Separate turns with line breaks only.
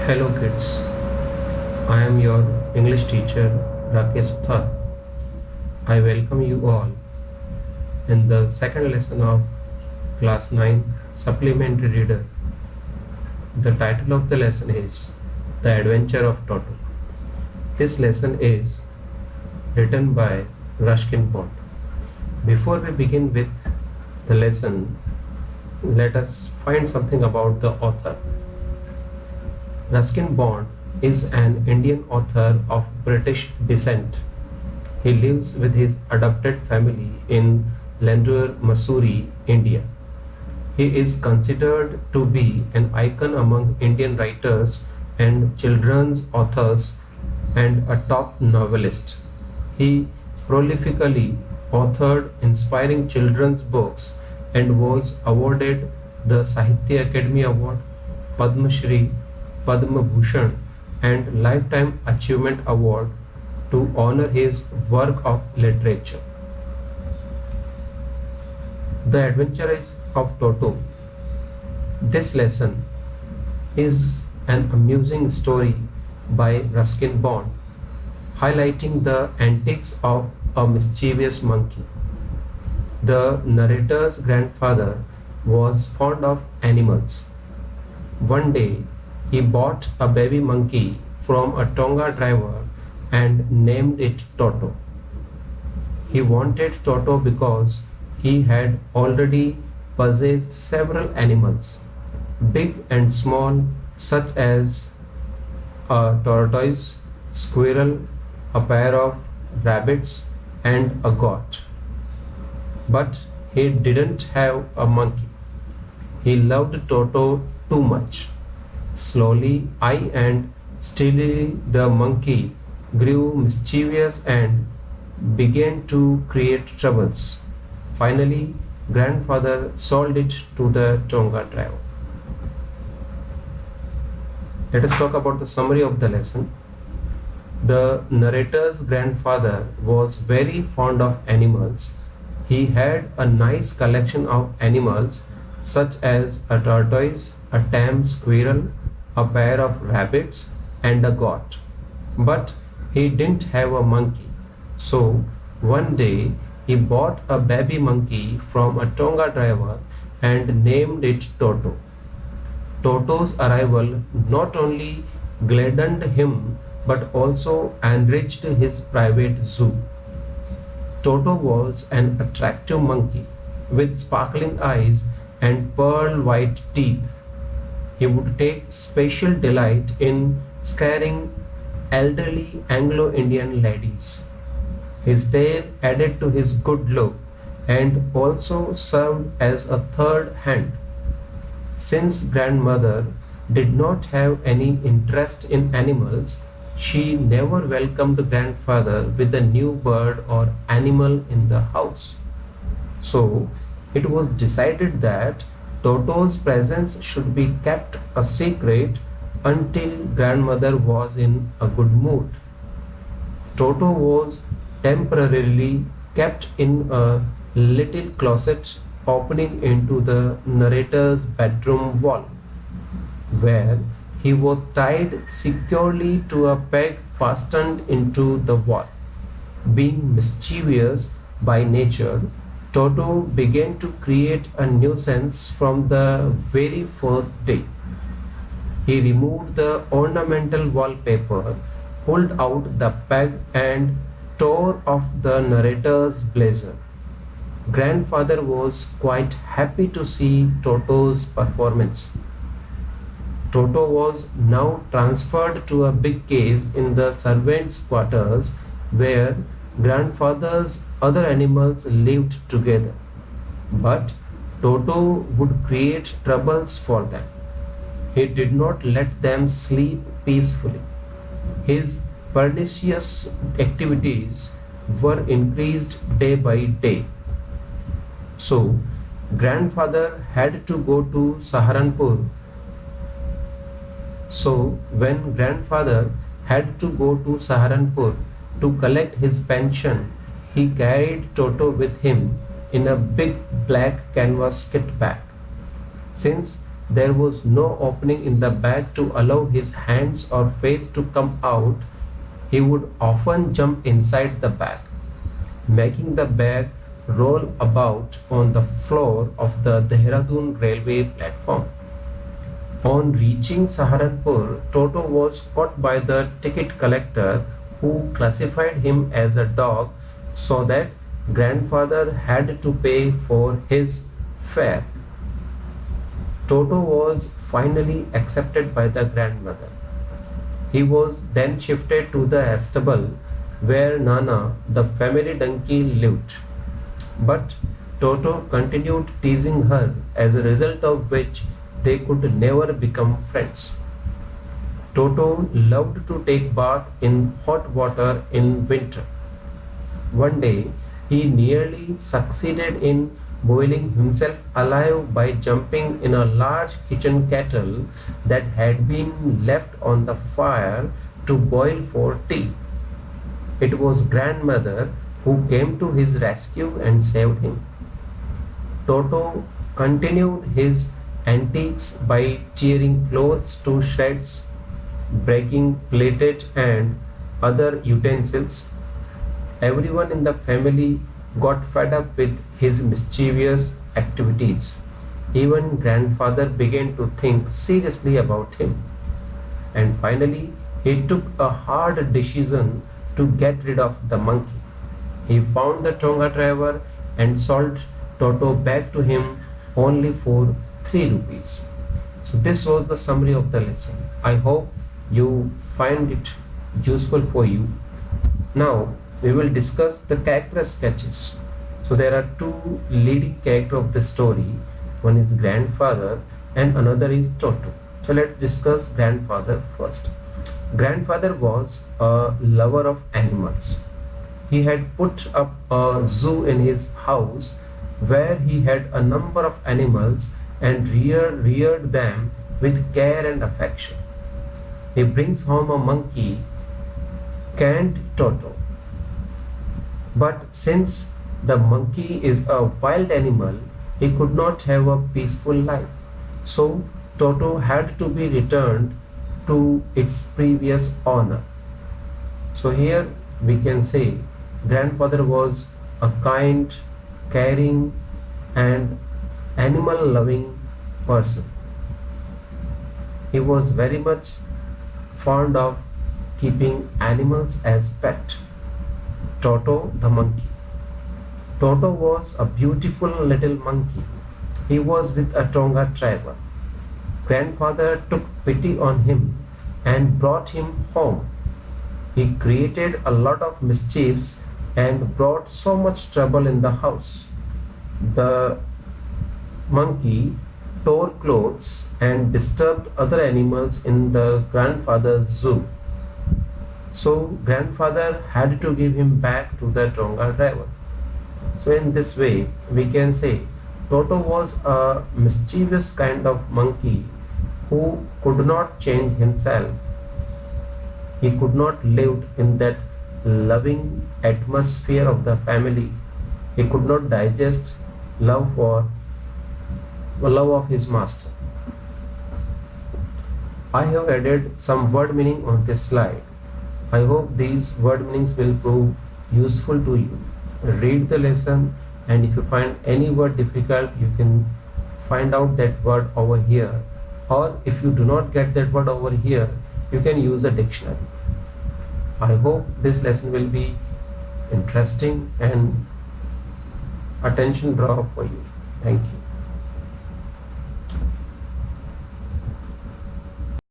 Hello kids, I am your English teacher Rakesh Uthar. I welcome you all in the second lesson of class 9 supplementary reader. The title of the lesson is The Adventure of Toto. This lesson is written by Ruskin Bond. Before we begin with the lesson, let us find something about the author. Ruskin Bond is an Indian author of British descent. He lives with his adopted family in Landour, Missouri, India. He is considered to be an icon among Indian writers and children's authors and a top novelist. He prolifically authored inspiring children's books and was awarded the Sahitya Academy Award, Padma Shri, Padma Bhushan, and Lifetime Achievement Award to honor his work of literature. The Adventures of Toto. This lesson is an amusing story by Ruskin Bond, highlighting the antics of a mischievous monkey. The narrator's grandfather was fond of animals. One day, he bought a baby monkey from a Tonga driver and named it Toto. He wanted Toto because he had already possessed several animals, big and small, such as a tortoise, squirrel, a pair of rabbits, and a goat. But he didn't have a monkey. He loved Toto too much. Slowly, I and steadily the monkey grew mischievous and began to create troubles. Finally, grandfather sold it to the Tonga driver. Let us talk about the summary of the lesson. The narrator's grandfather was very fond of animals. He had a nice collection of animals such as a tortoise, a tame squirrel, a pair of rabbits, and a goat. But he didn't have a monkey. So one day he bought a baby monkey from a Tonga driver and named it Toto. Toto's arrival not only gladdened him but also enriched his private zoo. Toto was an attractive monkey with sparkling eyes and pearl white teeth. He would take special delight in scaring elderly Anglo-Indian ladies. His tail added to his good look and also served as a third hand. Since grandmother did not have any interest in animals, she never welcomed grandfather with a new bird or animal in the house. So it was decided that Toto's presence should be kept a secret until grandmother was in a good mood. Toto was temporarily kept in a little closet opening into the narrator's bedroom wall, where he was tied securely to a peg fastened into the wall. Being mischievous by nature, Toto began to create a nuisance from the very first day. He removed the ornamental wallpaper, pulled out the peg, and tore off the narrator's blazer. Grandfather was quite happy to see Toto's performance. Toto was now transferred to a big cage in the servants' quarters where grandfather's other animals lived together. But Toto would create troubles for them. He did not let them sleep peacefully. His pernicious activities were increased day by day. So, grandfather had to go to Saharanpur. So, when grandfather had to go to Saharanpur to collect his pension, he carried Toto with him in a big black canvas kit bag. Since There was no opening in the bag to allow his hands or face to come out. He would often jump inside the bag, making the bag roll about on the floor of the Dehradun railway platform. On reaching Saharanpur, Toto was caught by the ticket collector who classified him as a dog so that grandfather had to pay for his fare. Toto was finally accepted by the grandmother. He was then shifted to the stable where Nana, the family donkey, lived. But Toto continued teasing her, as a result of which they could never become friends. Toto loved to take bath in hot water in winter. One day, he nearly succeeded in boiling himself alive by jumping in a large kitchen kettle that had been left on the fire to boil for tea. It was grandmother who came to his rescue and saved him. Toto continued his antics by tearing clothes to shreds, breaking plated and other utensils. Everyone in the family got fed up with his mischievous activities. Even grandfather began to think seriously about him. And finally, he took a hard decision to get rid of the monkey. He found the Tonga driver and sold Toto back to him only for 3 rupees. So this was the summary of the lesson. I hope you find it useful for you. Now we will discuss the character sketches. So there are two leading characters of the story. One is grandfather and another is Toto. So let's discuss grandfather first. Grandfather was a lover of animals. He had put up a zoo in his house where he had a number of animals and reared them with care and affection. He brings home a monkey, canned Toto. But since the monkey is a wild animal, he could not have a peaceful life. So Toto had to be returned to its previous owner. So here we can say grandfather was a kind, caring and animal loving person. He was very much fond of keeping animals as pet. Toto the monkey. Toto was a beautiful little monkey. He was with a Tonga driver. Grandfather took pity on him and brought him home. He created a lot of mischiefs and brought so much trouble in the house. The monkey tore clothes and disturbed other animals in the grandfather's zoo. So grandfather had to give him back to the Tonga driver. So in this way we can say Toto was a mischievous kind of monkey who could not change himself. He could not live in that loving atmosphere of the family. He could not digest love of his master. I have added some word meaning on this slide. I hope these word meanings will prove useful to you. Read the lesson, and if you find any word difficult, you can find out that word over here, or if you do not get that word over here, you can use a dictionary. I hope this lesson will be interesting and attention drawer for you. Thank you.